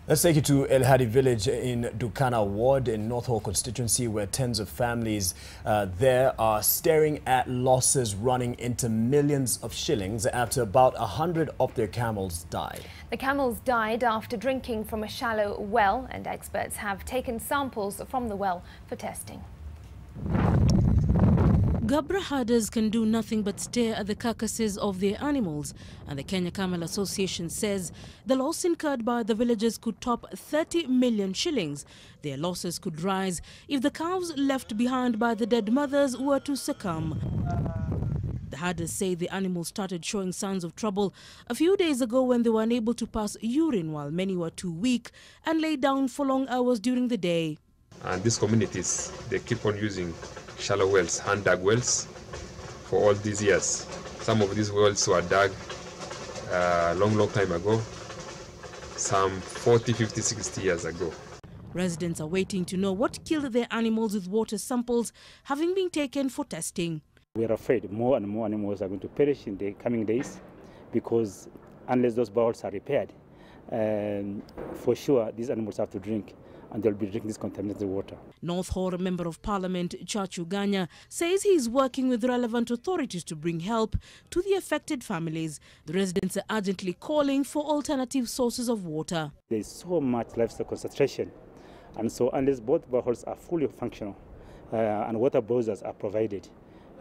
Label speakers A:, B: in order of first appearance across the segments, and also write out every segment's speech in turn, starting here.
A: Let's take you to Elehadi village in Dukana ward in North Horr constituency, where tens of families there are staring at losses running into millions of shillings after about 100 of their camels died.
B: The camels died after drinking from a shallow well, and experts have taken samples from the well for testing.
C: Gabra herders can do nothing but stare at the carcasses of their animals, and the Kenya Camel Association says the loss incurred by the villagers could top 30 million shillings. Their losses could rise if the calves left behind by the dead mothers were to succumb. The herders say the animals started showing signs of trouble a few days ago when they were unable to pass urine, while many were too weak and lay down for long hours during the day.
D: And these communities, they keep on using shallow wells, hand-dug wells, for all these years. Some of these wells were dug a long time ago, some 40, 50, 60 years ago.
C: Residents are waiting to know what killed their animals, with water samples having been taken for testing.
E: We are afraid more and more animals are going to perish in the coming days, because unless those bowels are repaired, for sure these animals have to drink, and they'll be drinking this contaminated water. North Horr Member of Parliament Chachu Ganya says he is working with relevant authorities to bring help to the affected families. The residents are urgently calling for alternative sources of water. There is so much livestock concentration, and so unless both boreholes are fully functional and water bowsers are provided,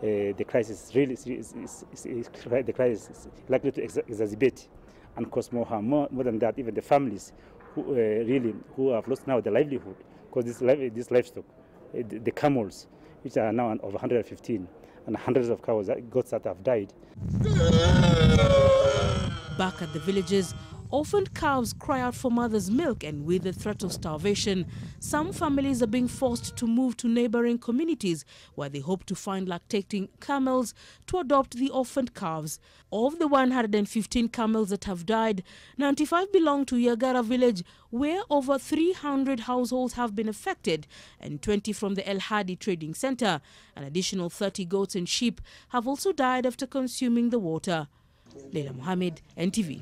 E: the crisis really the crisis is likely to exacerbate and cause more harm. More than that, even the families who have lost now their livelihood, because this livestock, the camels, which are now over 115, and hundreds of goats that have died.
C: Back at the villages, orphaned calves cry out for mother's milk, and with the threat of starvation, some families are being forced to move to neighboring communities where they hope to find lactating camels to adopt the orphaned calves. Of the 115 camels that have died, 95 belong to Yagara village, where over 300 households have been affected, and 20 from the Elehadi trading center. An additional 30 goats and sheep have also died after consuming the water. Leila Mohammed, NTV.